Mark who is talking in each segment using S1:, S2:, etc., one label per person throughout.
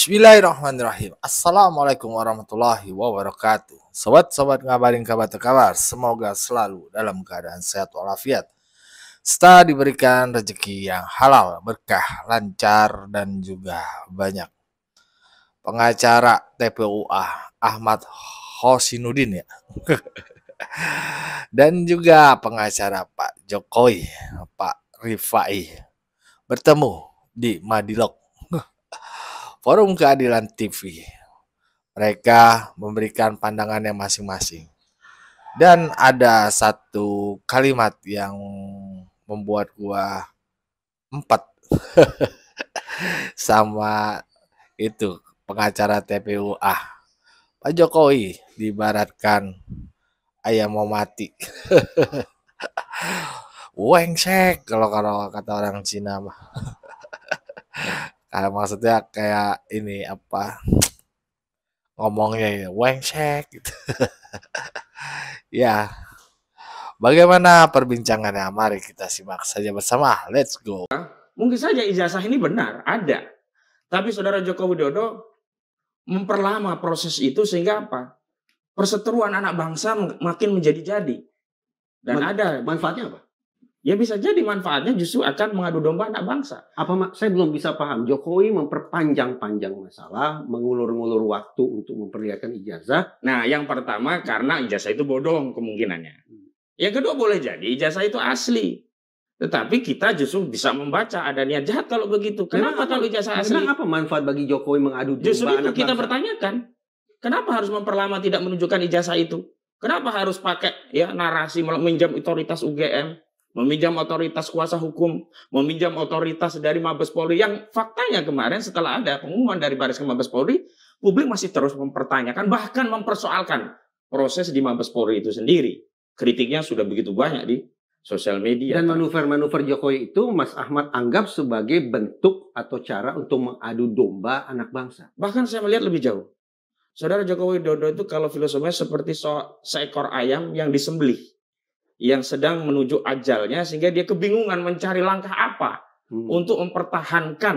S1: Bismillahirrahmanirrahim. Assalamualaikum warahmatullahi wabarakatuh. Sobat-sobat ngabarin kabar, semoga selalu dalam keadaan sehat walafiat, serta diberikan rezeki yang halal, berkah, lancar, dan juga banyak. Pengacara TPUA Ahmad Hosinuddin ya. Dan juga pengacara Pak Jokowi, Pak Rifai, bertemu di Madilog, Forum Keadilan TV. Mereka memberikan pandangannya masing-masing. Dan ada satu kalimat yang membuat gua empat sama itu pengacara TPUA. Pak Jokowi diibaratkan ayam mau mati. Wengsek kalau kata orang Cina mah. Kalau maksudnya kayak ini apa? Ngomongnya ini wengsek gitu. Ya, bagaimana perbincangannya? Mari kita simak saja bersama. Let's go.
S2: Mungkin saja ijazah ini benar, ada. Tapi Saudara Joko Widodo memperlama proses itu sehingga apa? Perseteruan anak bangsa makin menjadi-jadi. Dan ada
S3: manfaatnya apa?
S2: Ya bisa jadi manfaatnya justru akan mengadu domba anak bangsa.
S3: Saya belum bisa paham. Jokowi memperpanjang-panjang masalah, mengulur-ngulur waktu untuk memperlihatkan ijazah.
S2: Nah, yang pertama karena ijazah itu bodong kemungkinannya. Yang kedua boleh jadi ijazah itu asli. Tetapi kita justru bisa membaca ada niat jahat kalau begitu. Kenapa kalau ijazah asli?
S3: Apa manfaat bagi Jokowi mengadu domba
S2: justru itu
S3: anak
S2: kita
S3: bangsa?
S2: Pertanyakan. Kenapa harus memperlama tidak menunjukkan ijazah itu? Kenapa harus pakai ya narasi meminjam otoritas UGM? Meminjam otoritas kuasa hukum, meminjam otoritas dari Mabes Polri yang faktanya kemarin setelah ada pengumuman dari Baris Mabes Polri, publik masih terus mempertanyakan bahkan mempersoalkan proses di Mabes Polri itu sendiri. Kritiknya sudah begitu banyak di sosial media.
S3: Dan manuver-manuver Jokowi itu Mas Ahmad anggap sebagai bentuk atau cara untuk mengadu domba anak bangsa.
S2: Bahkan saya melihat lebih jauh. Saudara Joko Widodo itu kalau filosofinya seperti seekor ayam yang disembelih, yang sedang menuju ajalnya sehingga dia kebingungan mencari langkah apa untuk mempertahankan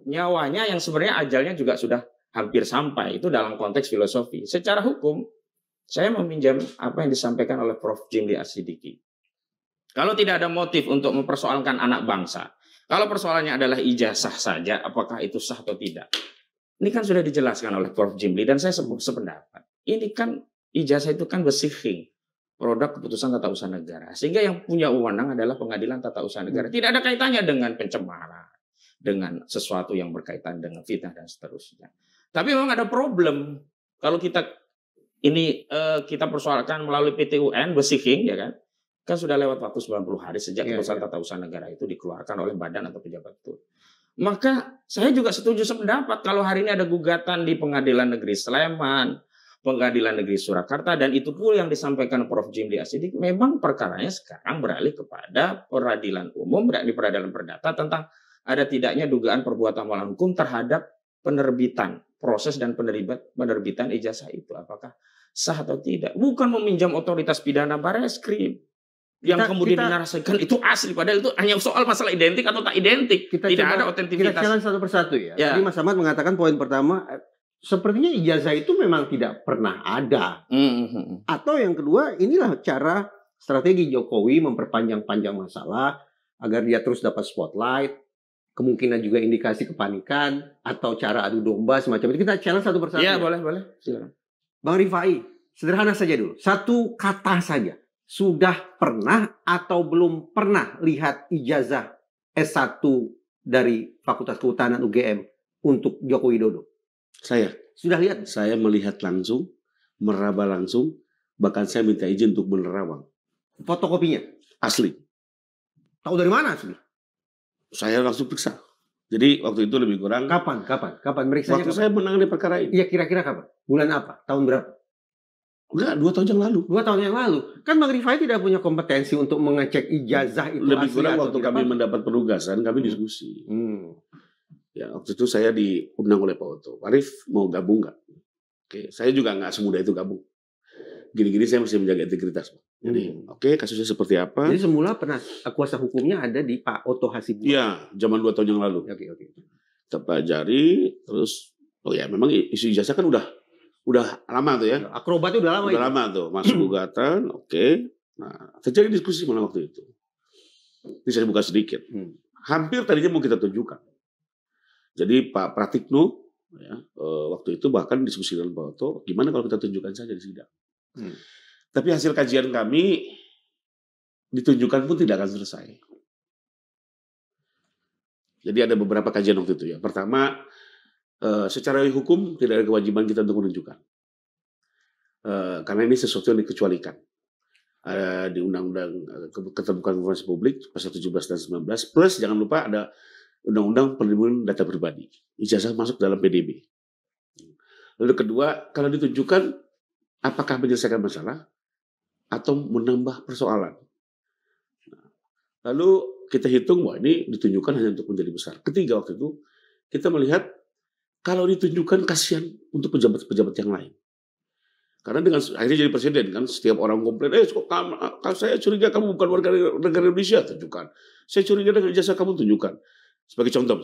S2: nyawanya yang sebenarnya ajalnya juga sudah hampir sampai. Itu dalam konteks filosofi. Secara hukum, saya meminjam apa yang disampaikan oleh Prof. Jimli Asidiki. Kalau tidak ada motif untuk mempersoalkan anak bangsa, kalau persoalannya adalah ijazah saja, apakah itu sah atau tidak? Ini kan sudah dijelaskan oleh Prof. Jimli dan saya sependapat. Ini kan ijazah itu kan besiking produk keputusan tata usaha negara. Sehingga yang punya wewenang adalah pengadilan tata usaha negara. Tidak ada kaitannya dengan pencemaran, dengan sesuatu yang berkaitan dengan fitnah dan seterusnya. Tapi memang ada problem kalau kita persoalkan melalui PT UN besiking, ya kan sudah lewat waktu 90 hari sejak keputusan tata usaha negara itu dikeluarkan oleh badan atau pejabat itu. Maka saya juga setuju sependapat kalau hari ini ada gugatan di Pengadilan Negeri Sleman, Pengadilan Negeri Surakarta, dan itu pun yang disampaikan Prof. Jimli Asidik, memang perkaranya sekarang beralih kepada peradilan umum, di peradilan perdata tentang ada tidaknya dugaan perbuatan melawan hukum terhadap penerbitan, proses dan penerbitan ijazah itu. Apakah sah atau tidak? Bukan meminjam otoritas pidana Bareskrim yang kemudian dinarasikan itu asli, padahal itu hanya soal masalah identik atau tak identik. Tidak ada otentivitas.
S3: Kita jalan satu persatu ya. Jadi Mas Ahmad mengatakan poin pertama, sepertinya ijazah itu memang tidak pernah ada. Atau yang kedua, inilah cara strategi Jokowi memperpanjang-panjang masalah agar dia terus dapat spotlight, kemungkinan juga indikasi kepanikan, atau cara adu domba semacam itu. Kita challenge satu persatu.
S2: Iya, boleh. Silakan.
S3: Bang Rifai, sederhana saja dulu. Satu kata saja. Sudah pernah atau belum pernah lihat ijazah S1 dari Fakultas Kehutanan UGM untuk Joko Widodo?
S4: Saya
S3: sudah lihat.
S4: Saya melihat langsung, meraba langsung, bahkan saya minta izin untuk menerawang.
S3: Fotokopinya?
S4: Asli.
S3: Tahu dari mana asli?
S4: Saya langsung periksa. Jadi waktu itu lebih kurang.
S3: Kapan meriksanya?
S4: Waktu saya menangani perkara ini.
S3: Iya, kira-kira kapan? Bulan apa? Tahun berapa?
S4: Enggak, 2 tahun yang lalu.
S3: 2 tahun yang lalu. Kan Bang Rifai tidak punya kompetensi untuk mengecek ijazah itu
S4: lebih
S3: asli
S4: kurang
S3: atau
S4: waktu
S3: tidak.
S4: kami mendapat penugasan, kami diskusi. Ya, waktu itu saya diundang oleh Pak Oto. Pak Arif mau gabung nggak? Oke, saya juga nggak semudah itu gabung. Gini-gini saya masih menjaga integritas, Pak. Jadi, oke, kasusnya seperti apa?
S3: Jadi semula pernah kuasa hukumnya ada di Pak Oto Hasibuan.
S4: Iya, zaman 2 tahun yang lalu.
S3: Oke.
S4: Kita pelajari, terus Oh ya, memang isu ijazah kan udah lama tuh ya.
S3: Akrobatnya udah lama.
S4: Udah lama tuh, masuk gugatan, oke. Nah, terjadi diskusi malam waktu itu. Ini saya buka sedikit. Hampir tadinya mau kita tunjukkan. Jadi Pak Pratikno ya, waktu itu bahkan diskusi dengan Pak Oto, gimana kalau kita tunjukkan saja di sidang. Tapi hasil kajian kami ditunjukkan pun tidak akan selesai. Jadi ada beberapa kajian waktu itu ya. Pertama, secara hukum tidak ada kewajiban kita untuk menunjukkan. Karena ini sesuatu yang dikecualikan. Di Undang-Undang Keterbukaan Informasi Publik pasal 17 dan 19, plus jangan lupa ada Undang-Undang Perlindungan Data Pribadi. Ijazah masuk dalam PDB. Lalu kedua, kalau ditunjukkan apakah menyelesaikan masalah atau menambah persoalan. Lalu kita hitung bahwa ini ditunjukkan hanya untuk menjadi besar. Ketiga waktu itu kita melihat kalau ditunjukkan kasihan untuk pejabat-pejabat yang lain. Karena dengan akhirnya jadi presiden kan, setiap orang komplain, kok saya curiga kamu bukan warga negara Indonesia, tunjukkan. Saya curiga dengan ijazah kamu, tunjukkan. Sebagai contoh,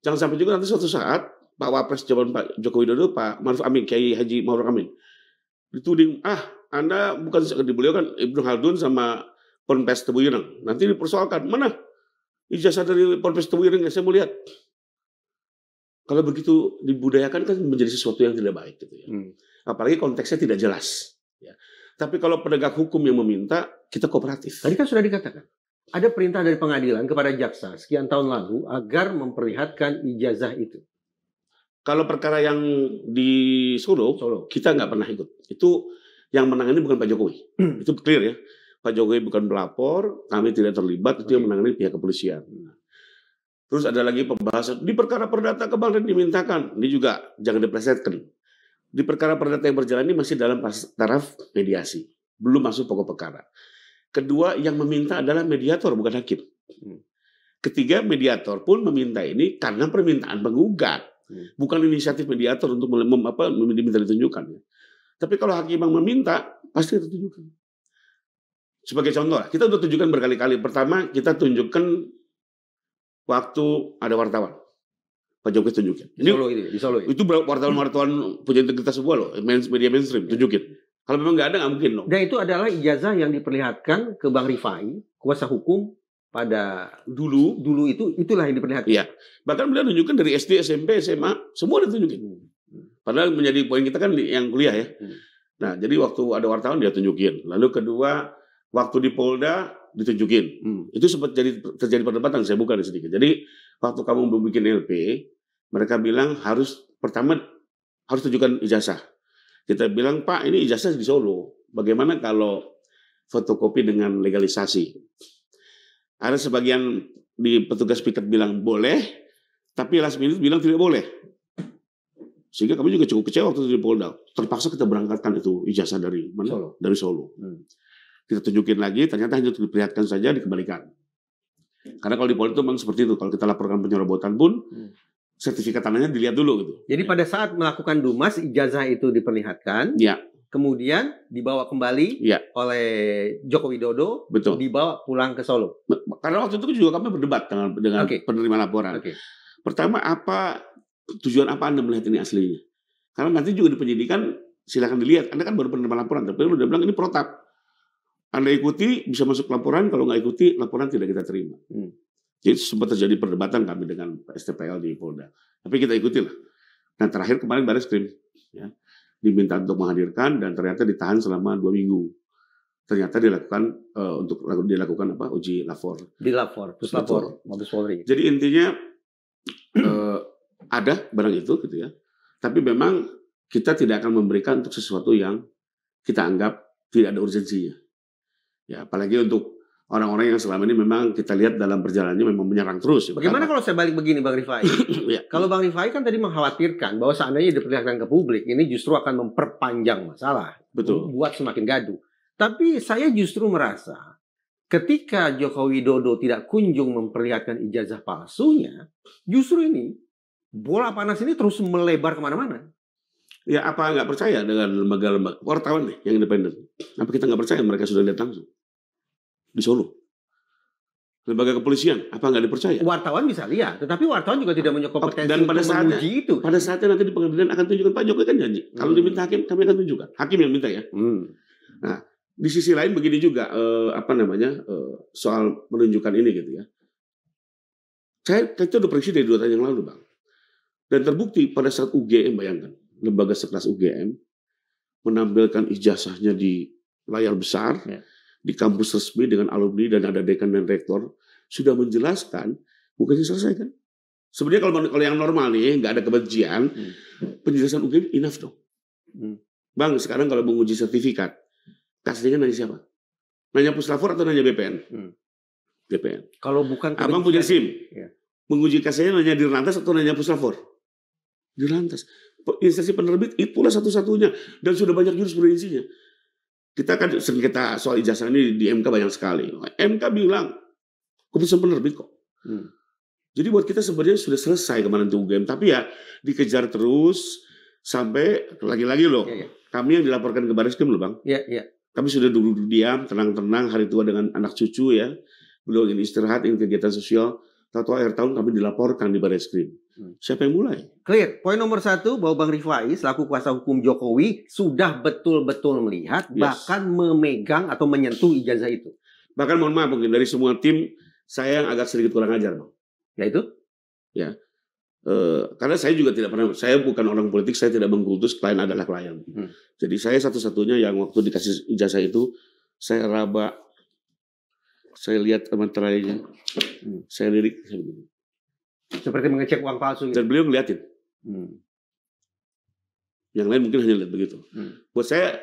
S4: jangan sampai juga nanti suatu saat Pak Wapres zaman Pak Joko Widodo, Pak Maruf Amin, Kiai Haji Ma'ruf Amin, dituding, Anda bukan di beliau kan Ibnu Khaldun sama Ponpes Tebu Ireng. Nanti dipersoalkan, mana ijazah dari Ponpes Tebu Ireng? Saya mau lihat. Kalau begitu dibudayakan kan menjadi sesuatu yang tidak baik gitu ya. Apalagi konteksnya tidak jelas. Ya. Tapi kalau penegak hukum yang meminta, kita kooperatif.
S3: Tadi kan sudah dikatakan, ada perintah dari pengadilan kepada jaksa sekian tahun lalu agar memperlihatkan ijazah itu.
S4: Kalau perkara yang di Solo. Kita nggak pernah ikut. Itu yang menangani bukan Pak Jokowi. Itu clear ya. Pak Jokowi bukan pelapor, kami tidak terlibat, itu yang menangani pihak kepolisian. Terus ada lagi pembahasan, di perkara perdata kemarin dimintakan, ini juga jangan diplesetkan. Di perkara perdata yang berjalan ini masih dalam taraf mediasi, belum masuk pokok perkara. Kedua, yang meminta adalah mediator, bukan hakim. Ketiga, mediator pun meminta ini karena permintaan penggugat, bukan inisiatif mediator untuk diminta ditunjukkan. Tapi kalau hakim yang meminta, pasti kita tunjukkan. Sebagai contoh, kita sudah tunjukkan berkali-kali. Pertama, kita tunjukkan waktu ada wartawan. Pak Jokowi tunjukin.
S3: Di Solo.
S4: Itu wartawan-wartawan punya integritas semua loh, media mainstream, tunjukin. Kalau memang nggak ada, nggak mungkin loh.
S3: Dan itu adalah ijazah yang diperlihatkan ke Bang Rifai, kuasa hukum pada dulu itulah yang diperlihatkan.
S4: Iya. Bahkan beliau tunjukkan dari SD, SMP, SMA, semua ditunjukin. Padahal menjadi poin kita kan yang kuliah ya. Nah, jadi waktu ada wartawan dia tunjukin. Lalu kedua, waktu di Polda ditunjukin. Itu sempat terjadi perdebatan, saya buka sedikit. Jadi waktu kamu mau bikin LP, mereka bilang pertama harus tunjukkan ijazah. Kita bilang, Pak, ini ijazah di Solo. Bagaimana kalau fotokopi dengan legalisasi? Ada sebagian di petugas piket bilang boleh, tapi last minute bilang tidak boleh. Sehingga kami juga cukup kecewa waktu itu di Polda. Terpaksa kita berangkatkan itu ijazah dari mana?
S3: Solo.
S4: Dari Solo. Kita tunjukin lagi, ternyata hanya diperlihatkan saja, dikembalikan. Karena kalau di Polda itu memang seperti itu. Kalau kita laporkan penyerobotan pun, sertifikat tanahnya dilihat dulu gitu.
S3: Jadi pada saat melakukan dumas, ijazah itu diperlihatkan.
S4: Ya.
S3: Kemudian dibawa kembali oleh Joko Widodo.
S4: Betul.
S3: Dibawa pulang ke Solo.
S4: Karena waktu itu juga kami berdebat dengan penerima laporan. Pertama, tujuan apa Anda melihat ini aslinya? Karena nanti juga di penyidikan silakan dilihat. Anda kan baru penerima laporan, tapi udah bilang ini protap. Anda ikuti bisa masuk laporan, kalau nggak ikuti laporan tidak kita terima. Jadi sempat terjadi perdebatan kami dengan STPL di Polda. Tapi kita ikutilah. Nah terakhir kemarin Barreskrim ya, diminta untuk menghadirkan dan ternyata ditahan selama 2 minggu. Ternyata dilakukan uji lapor.
S3: Mabes Polri.
S4: Jadi intinya ada barang itu gitu ya. Tapi memang kita tidak akan memberikan untuk sesuatu yang kita anggap tidak ada urgensinya. Ya, apalagi untuk orang-orang yang selama ini memang kita lihat dalam perjalanannya memang menyerang terus.
S3: Bagaimana kalau saya balik begini Bang Rifai? Kalau Bang Rifai kan tadi mengkhawatirkan bahwa seandainya diperlihatkan ke publik, ini justru akan memperpanjang masalah.
S4: Betul.
S3: Buat semakin gaduh. Tapi saya justru merasa ketika Joko Widodo tidak kunjung memperlihatkan ijazah palsunya, justru ini bola panas ini terus melebar kemana-mana.
S4: Ya apa nggak percaya dengan lembaga-lembaga wartawan nih yang independen? Apa kita nggak percaya mereka sudah lihat langsung di Solo? lembaga kepolisian, apa nggak dipercaya?
S3: Wartawan bisa lihat, tetapi wartawan juga tidak punya kompetensi
S4: dan pada
S3: untuk
S4: saatnya,
S3: menguji itu.
S4: Pada saatnya nanti di pengadilan akan tunjukkan, Pak Jokowi kan janji. Kalau diminta hakim, kami akan tunjukkan. Hakim yang minta ya. Nah, di sisi lain begini juga soal menunjukkan ini gitu ya. Kita udah prediksi dari 2 tahun yang lalu, Bang. Dan terbukti pada saat UGM, bayangkan, lembaga sekelas UGM menampilkan ijazahnya di layar besar, di kampus resmi dengan alumni dan ada dekan dan rektor, sudah menjelaskan, bukannya selesai kan? Sebenarnya kalau yang normal nih, nggak ada kebencian, penjelasan UGM enough dong. Bang, sekarang kalau menguji sertifikat, kasihnya nanya siapa? Nanya Puslapor atau nanya BPN? BPN.
S3: Kalau bukan
S4: Abang punya SIM, menguji kasihnya nanya Dirlantas atau nanya Puslapor? Dirlantas. Instansi penerbit itulah satu-satunya, dan sudah banyak jurisprudensinya. Kita kan sengketa soal ijazah ini di MK banyak sekali. MK bilang keputusan penerbit kok. Jadi buat kita sebenarnya sudah selesai kemarin tuh UGM, tapi ya dikejar terus sampai lagi-lagi loh. Kami yang dilaporkan ke Barreskrim loh, Bang. Kami sudah duduk diam, tenang-tenang hari tua dengan anak cucu ya. Beliau ingin istirahat, ingin kegiatan sosial. Tahu-tahu akhir tahun kami dilaporkan di Barreskrim. Siapa yang mulai?
S3: Clear. Poin nomor 1 bahwa Bang Rifai selaku kuasa hukum Jokowi sudah betul-betul melihat, bahkan memegang atau menyentuh ijazah itu.
S4: Bahkan mohon maaf mungkin dari semua tim saya yang agak sedikit kurang ajar, Bang.
S3: Yaitu?
S4: Ya. Karena saya juga tidak pernah, saya bukan orang politik, saya tidak mengkultus klien adalah klien. Jadi saya satu-satunya yang waktu dikasih ijazah itu saya raba, saya lihat materai-nya, saya lirik, saya begini.
S3: Seperti mengecek uang palsu gitu.
S4: Dan beliau ngeliatin. Yang lain mungkin hanya lihat begitu. Buat saya,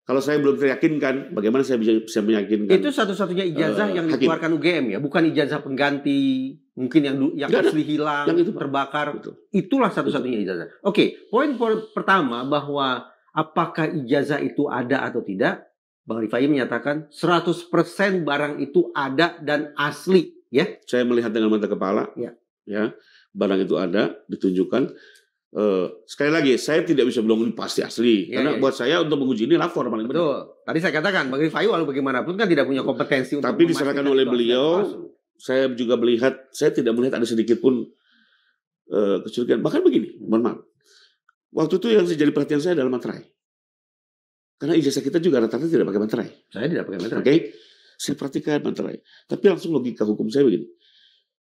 S4: kalau saya belum teryakinkan, bagaimana saya bisa meyakinkan?
S3: Itu satu-satunya ijazah yang dikeluarkan UGM ya, bukan ijazah pengganti, mungkin yang asli hilang, yang itu terbakar. Betul. Itulah satu-satunya ijazah. Oke, poin pertama bahwa apakah ijazah itu ada atau tidak, Bang Rifai menyatakan 100% barang itu ada dan asli. Ya.
S4: Saya melihat dengan mata kepala. Ya, barang itu ada, ditunjukkan. Sekali lagi, saya tidak bisa bilang ini pasti asli, karena buat saya untuk menguji ini lapor paling penting.
S3: Betul. Tadi saya katakan, Bang Rifai walau bagaimanapun kan tidak punya kompetensi untuk.
S4: Tapi diserahkan oleh beliau. Saya juga melihat, saya tidak melihat ada sedikit pun kecurigaan. Bahkan begini, mohon maaf. Waktu itu yang jadi perhatian saya adalah materai. Karena ijazah kita juga rata-rata tidak pakai materai.
S3: Saya tidak pakai materai.
S4: Oke, saya perhatikan materai. Tapi langsung logika hukum saya begini.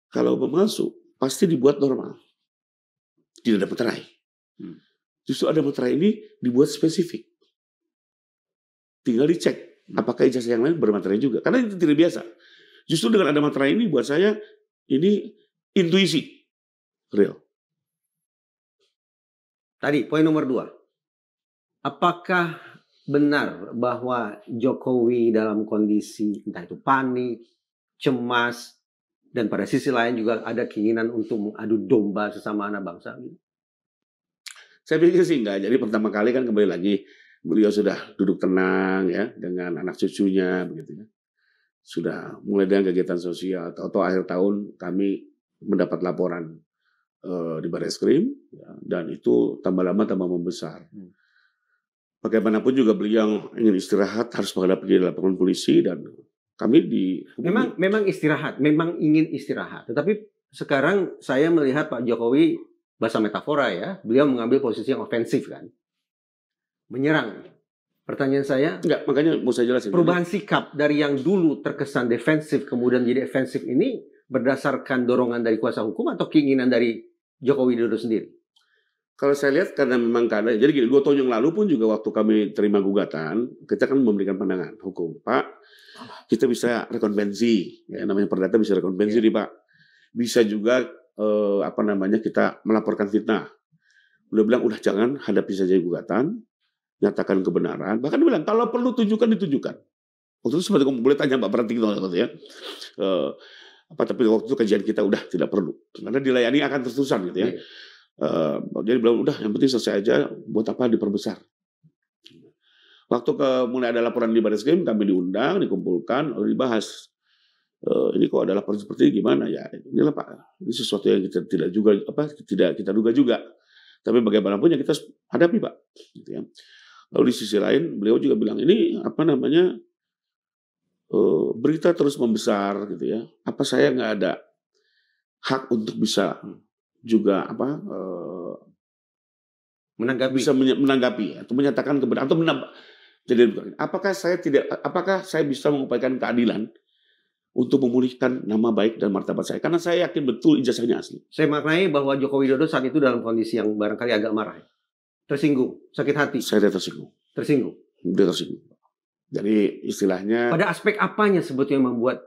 S4: Kalau memasuk, pasti dibuat normal. Tidak ada materai. Justru ada materai ini dibuat spesifik. Tinggal dicek apakah ijazah yang lain bermaterai juga. Karena itu tidak biasa. Justru dengan ada materai ini buat saya ini intuisi real.
S3: Tadi poin nomor 2. Apakah benar bahwa Jokowi dalam kondisi entah itu panik, cemas, dan pada sisi lain juga ada keinginan untuk mengadu domba sesama anak bangsa?
S4: Saya pikir sih enggak. Jadi pertama kali kan kembali lagi beliau sudah duduk tenang ya dengan anak cucunya begitu ya. Sudah mulai dengan kegiatan sosial. Atau akhir tahun kami mendapat laporan di Barreskrim ya, dan itu tambah lama tambah membesar. Bagaimanapun juga beliau ingin istirahat, harus menghadapi laporan polisi dan kami di
S3: memang istirahat, memang ingin istirahat. Tetapi sekarang saya melihat Pak Jokowi bahasa metafora ya, beliau mengambil posisi yang ofensif kan, menyerang. Pertanyaan saya,
S4: enggak, makanya mau saya jelasin.
S3: Perubahan sikap dari yang dulu terkesan defensif kemudian jadi ofensif ini berdasarkan dorongan dari kuasa hukum atau keinginan dari Jokowi Widodo sendiri?
S4: Kalau saya lihat karena memang keadaan, jadi gini, 2 tahun yang lalu pun juga waktu kami terima gugatan, kita kan memberikan pandangan hukum, Pak, kita bisa rekonvensi, ya, namanya perdata bisa rekonvensi nih Pak, bisa juga kita melaporkan fitnah. Beliau bilang udah jangan hadapi saja gugatan, nyatakan kebenaran, bahkan dia bilang kalau perlu tunjukkan ditunjukkan. Waktu itu seperti kamu boleh tanya Pak Pratik ya, tapi waktu itu kajian kita udah tidak perlu, karena dilayani akan terus-terusan gitu ya. Jadi bilang udah yang penting selesai aja, buat apa diperbesar. Waktu mulai ada laporan di Barreskrim, kami diundang, dikumpulkan, lalu dibahas. Ini kok ada laporan seperti ini gimana ya? Inilah Pak, ini sesuatu yang kita tidak kita duga juga. Tapi bagaimanapun ya kita hadapi Pak. Gitu ya. Lalu di sisi lain beliau juga bilang ini berita terus membesar gitu ya. Apa saya nggak ada hak untuk bisa juga menanggapi atau menyatakan kebenaran atau jadi apakah saya bisa mengupayakan keadilan untuk memulihkan nama baik dan martabat saya, karena saya yakin betul ijazahnya asli.
S3: Saya maknai bahwa Joko Widodo saat itu dalam kondisi yang barangkali agak marah, tersinggung, sakit hati.
S4: Saya tersinggung. Dia tersinggung. Jadi istilahnya
S3: pada aspek apanya sebetulnya membuat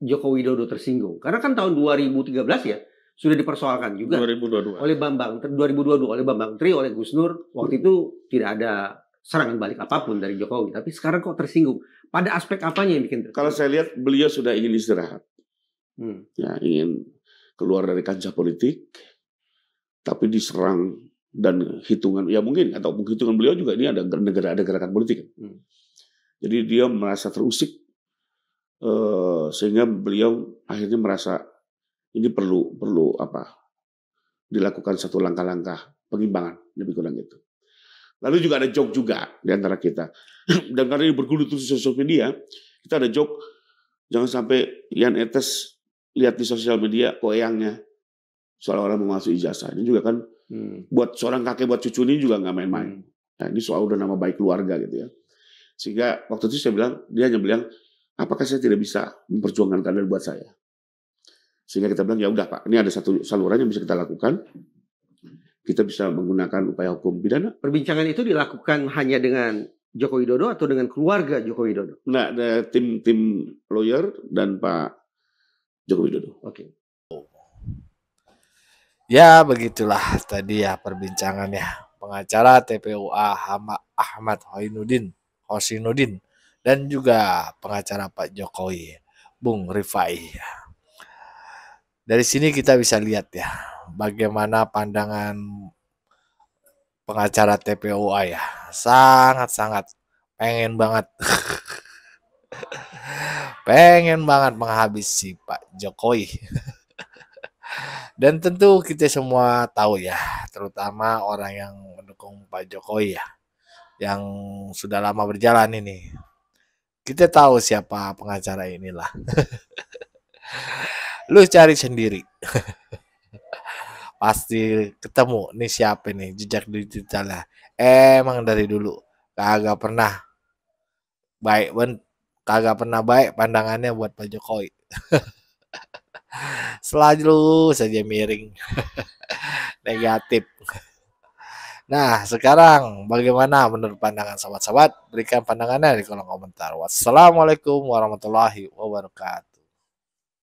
S3: Joko Widodo tersinggung? Karena kan tahun 2013 ya sudah dipersoalkan juga
S4: 2022
S3: oleh Bambang Tri, oleh Gus Nur. Waktu itu tidak ada serangan balik apapun dari Jokowi, tapi sekarang kok tersinggung. Pada aspek apanya yang bikin tersinggung?
S4: Kalau saya lihat beliau sudah ingin istirahat, ya, ingin keluar dari kancah politik, tapi diserang dan hitungan, ya mungkin atau hitungan beliau juga ini ada gerakan politik. Jadi dia merasa terusik, sehingga beliau akhirnya merasa ini perlu dilakukan satu langkah-langkah pengimbangan, lebih kurang gitu. Lalu juga ada joke juga di antara kita. Dan karena ini bergulut di sosial media, kita ada joke, jangan sampai Yan Etes lihat di sosial media koeyangnya soal orang memasuk ijazah. Ini juga kan buat seorang kakek, buat cucu ini juga nggak main-main. Nah, ini soal udah nama baik keluarga gitu ya. Sehingga waktu itu dia hanya bilang, apakah saya tidak bisa memperjuangkan keadilan buat saya? Sehingga kita bilang, ya udah Pak, ini ada satu saluran yang bisa kita lakukan. Kita bisa menggunakan upaya hukum pidana.
S3: Perbincangan itu dilakukan hanya dengan Joko Widodo atau dengan keluarga Joko Widodo?
S4: Nah, ada tim lawyer dan Pak Joko Widodo.
S3: Oke.
S1: Ya, begitulah tadi ya perbincangannya. Pengacara TPUA Ahmad Hosinuddin dan juga pengacara Pak Jokowi, Bung Rifai. Dari sini kita bisa lihat ya bagaimana pandangan pengacara TPUA ya, sangat-sangat pengen banget menghabisi Pak Jokowi. Dan tentu kita semua tahu ya, terutama orang yang mendukung Pak Jokowi ya, yang sudah lama berjalan ini. Kita tahu siapa pengacara inilah. Lu cari sendiri. Pasti ketemu nih siapa nih jejak digitalnya. Emang dari dulu kagak pernah baik pandangannya buat Pak Jokowi. Selalu saja miring. Negatif. Nah, sekarang bagaimana menurut pandangan sobat-sobat? Berikan pandangannya di kolom komentar. Wassalamualaikum warahmatullahi wabarakatuh.